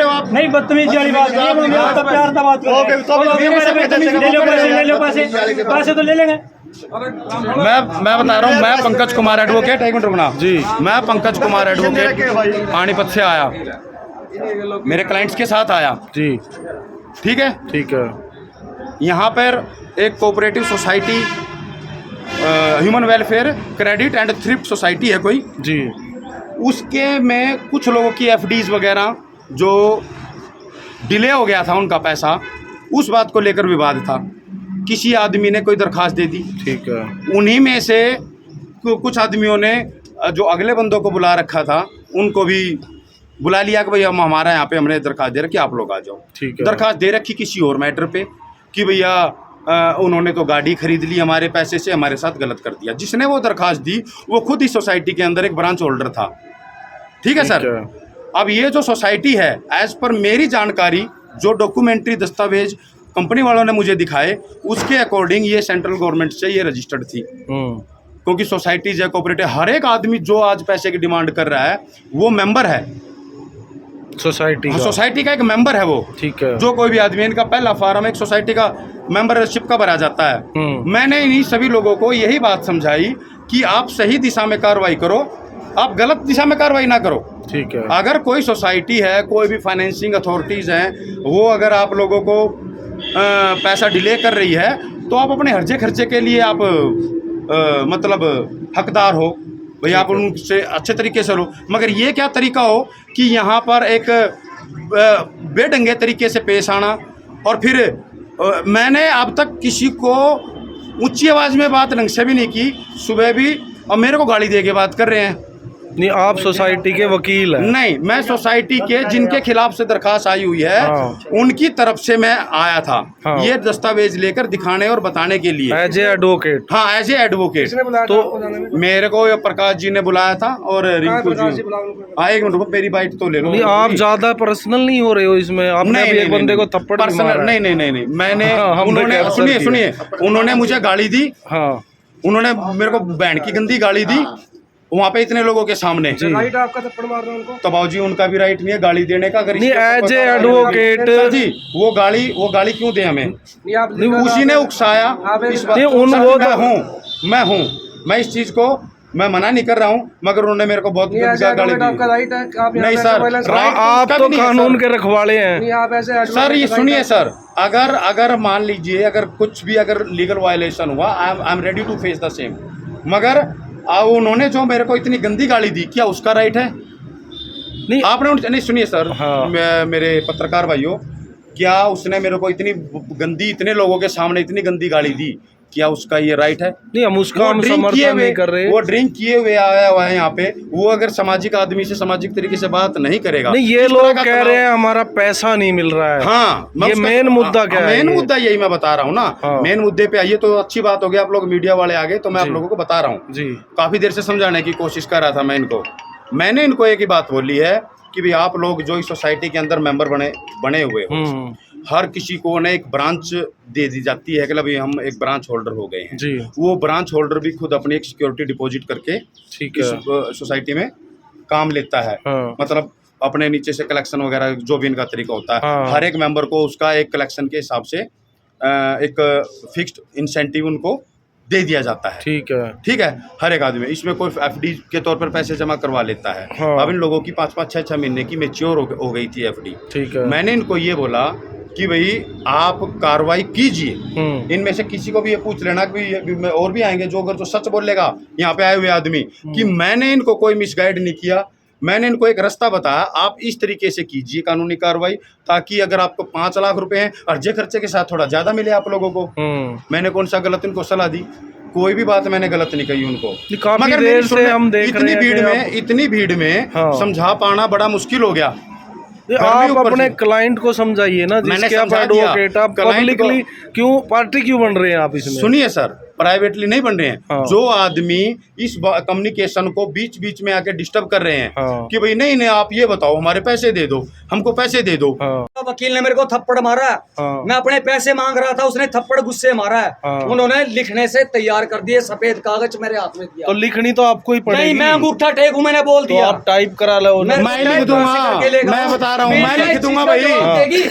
रहे हो आप? नहीं बदतमीजी वाली बात नहीं है, आपका प्यार का बात ओके, तो पैसे तो ले लेंगे। मैं बता रहा हूँ, मैं पंकज कुमार एडवोकेट, एक मिनट रुकना जी, मैं पंकज कुमार एडवोकेट पानीपत से आया, मेरे क्लाइंट्स के साथ आया जी। ठीक है, ठीक है। यहाँ पर एक cooperative society human welfare credit and thrift society है कोई जी। उसके में कुछ लोगों की एफडीज वगैरह जो डिले हो गया था उनका पैसा, उस बात को लेकर विवाद था। किसी आदमी ने कोई दरखास्त दे दी, ठीक है। उन्हीं में से कुछ आदमियों ने जो अगले बंदों को बुला रखा था उनको भी बुला लिया कि भैया हम हमारा यहाँ पे हमने दरखास्त दे रखी, आप लोग आ जाओ। ठीक है। दरखास्त दे रखी किसी और मैटर पे कि भैया उन्होंने तो गाड़ी खरीद ली हमारे पैसे से, हमारे साथ गलत कर दिया। जिसने वो दरखास्त दी वो खुद इस सोसाइटी के अंदर एक ब्रांच होल्डर था। ठीक है सर। अब ये जो सोसाइटी है, एज पर मेरी जानकारी, जो डॉक्यूमेंट्री दस्तावेज कंपनी वालों ने मुझे दिखाए, उसके अकॉर्डिंग ये सेंट्रल गवर्नमेंट से ये रजिस्टर्ड थी। क्योंकि सोसाइटीज है, कोऑपरेटिव, हर एक आदमी जो आज पैसे की डिमांड कर रहा है वो मेंबर है सोसाइटी का एक मेंबर है वो। ठीक है। जो कोई भी आदमी, इनका पहला फार्म एक सोसाइटी का मेंबरशिप का भरा जाता है। मैंने इन्हीं सभी लोगों को यही बात समझाई कि आप सही दिशा में कार्रवाई करो, आप गलत दिशा में कार्रवाई ना करो। ठीक है। अगर कोई सोसाइटी है, कोई भी फाइनेंसिंग अथॉरिटीज़ हैं, वो अगर आप लोगों को पैसा डिले कर रही है तो आप अपने हर्जे खर्चे के लिए आप मतलब हकदार हो भैया, आप उनसे अच्छे तरीके से लो। मगर ये क्या तरीका हो कि यहाँ पर एक बेढंगे तरीके से पेश आना। और फिर मैंने अब तक किसी को ऊंची आवाज़ में बात ढंग से भी नहीं की, सुबह भी, और मेरे को गाली दे के बात कर रहे हैं। नहीं, आप सोसाइटी के वकील हैं? नहीं, मैं सोसाइटी के जिनके खिलाफ से दरखास्त आई हुई है उनकी तरफ से मैं आया था। ये दस्तावेज लेकर दिखाने और बताने के लिए, एज ए एडवोकेट। हाँ, एज ए एडवोकेट। तो मेरे को प्रकाश जी ने बुलाया था और रिंकू जी। एक मिनट, मेरी बाइट तो ले लो। नहीं, आप ज्यादा पर्सनल नहीं हो रहे हो इसमें? आपने भी एक बंदे को थप्पड़ मारा। नहीं, मैंने, उन्होंने, सुनिए, उन्होंने मुझे गाली दी। हाँ, उन्होंने मेरे को बहन की गंदी गाली दी वहाँ पे इतने लोगों के सामने। राइट आपका थप्पड़ मारना उनको? तो बाबूजी उनका भी राइट नहीं है गाली देने का। अगर नहीं, एज ए एडवोकेट जी वो गाली क्यों दे हमें? उसी ने उकसाया इस बात। मैं हूँ मैं इस चीज को मैं मना नहीं कर रहा हूँ, मगर उन्होंने मेरे को बहुत गाली दी। आपका राइट है, आप नहीं सर, आप तो कानून के रखवाले हैं। आप ऐसे सर, ये सुनिए सर, अगर मान लीजिए अगर कुछ भी अगर लीगल वायलेशन हुआ, I am ready to face the same. मगर उन्होंने जो मेरे को इतनी गंदी गाली दी, क्या उसका राइट है? नहीं, आपने नहीं, सुनिए सर। हाँ। मेरे पत्रकार भाइयों, क्या उसने मेरे को इतनी गंदी, इतने लोगों के सामने इतनी गंदी गाली दी, क्या उसका ये राइट है? नहीं, हम उसका समर्थन नहीं कर रहे। वो ड्रिंक किए हुए आया हुआ है यहाँ पे, वो अगर सामाजिक आदमी से सामाजिक तरीके से बात नहीं करेगा। नहीं, ये लोग कह रहे हैं हमारा पैसा नहीं मिल रहा है। हाँ, ये मेन मुद्दा क्या है? मेन मुद्दा यही मैं बता रहा हूँ ना। मेन मुद्दे पे आइए तो अच्छी बात हो गई, आप लोग मीडिया वाले आ गए तो मैं आप लोगों को बता रहा हूँ जी। काफी देर से समझाने की कोशिश कर रहा था मैंने इनको एक ही बात बोली है कि भाई आप लोग जो इस सोसाइटी के अंदर मेंबर बने हुए हो, हर किसी को ना एक ब्रांच दे दी जाती है कि भाई हम एक ब्रांच होल्डर हो गए हैं जी। वो ब्रांच होल्डर भी खुद अपनी एक सिक्योरिटी डिपॉजिट करके इस सोसाइटी में काम लेता है। मतलब अपने नीचे से कलेक्शन वगैरह जो भी इनका तरीका होता है, हर एक मेंबर को उसका एक कलेक्शन के हिसाब से एक फिक्स्ड इंसेंटिव उनको दे दिया जाता है। ठीक है, हर एक आदमी। इसमें कोई एफडी के तौर पर पैसे जमा करवा लेता है। अब इन लोगों की 5-5, 6-6 महीने की मैच्योर हो गई थी एफडी। मैंने इनको ये बोला कि भाई आप कार्रवाई कीजिए, इनमें से किसी को भी ये पूछ लेना कि और भी आएंगे जो अगर जो सच बोलेगा यहाँ पे आए हुए आदमी कि मैंने इनको कोई मिसगाइड नहीं किया, मैंने इनको एक रास्ता बताया, आप इस तरीके से कीजिए कानूनी कार्रवाई, ताकि अगर आपको 5 लाख रुपए हैं अर्जे खर्चे के साथ थोड़ा ज्यादा मिले आप लोगों को। मैंने कौन सा गलत इनको सलाह दी? कोई भी बात मैंने गलत नहीं कही उनको। मगर देर से हम देख इतनी भीड़ में समझा पाना बड़ा मुश्किल हो गया। आप अपने क्लाइंट को समझाइए ना, जिसके आप एडवोकेट, आप पब्लिकली क्यों पार्टी क्यों बन रहे हैं आप इसमें? सुनिए सर, प्राइवेटली नहीं बन रहे हैं। हाँ। जो आदमी इस कम्युनिकेशन को बीच बीच में आके डिस्टर्ब कर रहे हैं हाँ। कि भाई नहीं नहीं आप ये बताओ, हमारे पैसे दे दो, हमको पैसे दे दो। हाँ। वकील ने मेरे को थप्पड़ मारा है। हाँ। मैं अपने पैसे मांग रहा था, उसने थप्पड़ गुस्से मारा है। हाँ। उन्होंने लिखने से तैयार कर दिए, सफेद कागज मेरे हाथ में दिया। तो लिखनी तो आपको ही पड़ेगी। नहीं, मैं अंगूठा टेकू, मैंने बोल तो दिया। आप टाइप करा लो। मैं लिख दूंगा, मैं बता रहा हूँ, मैं लिख दूंगा भाई।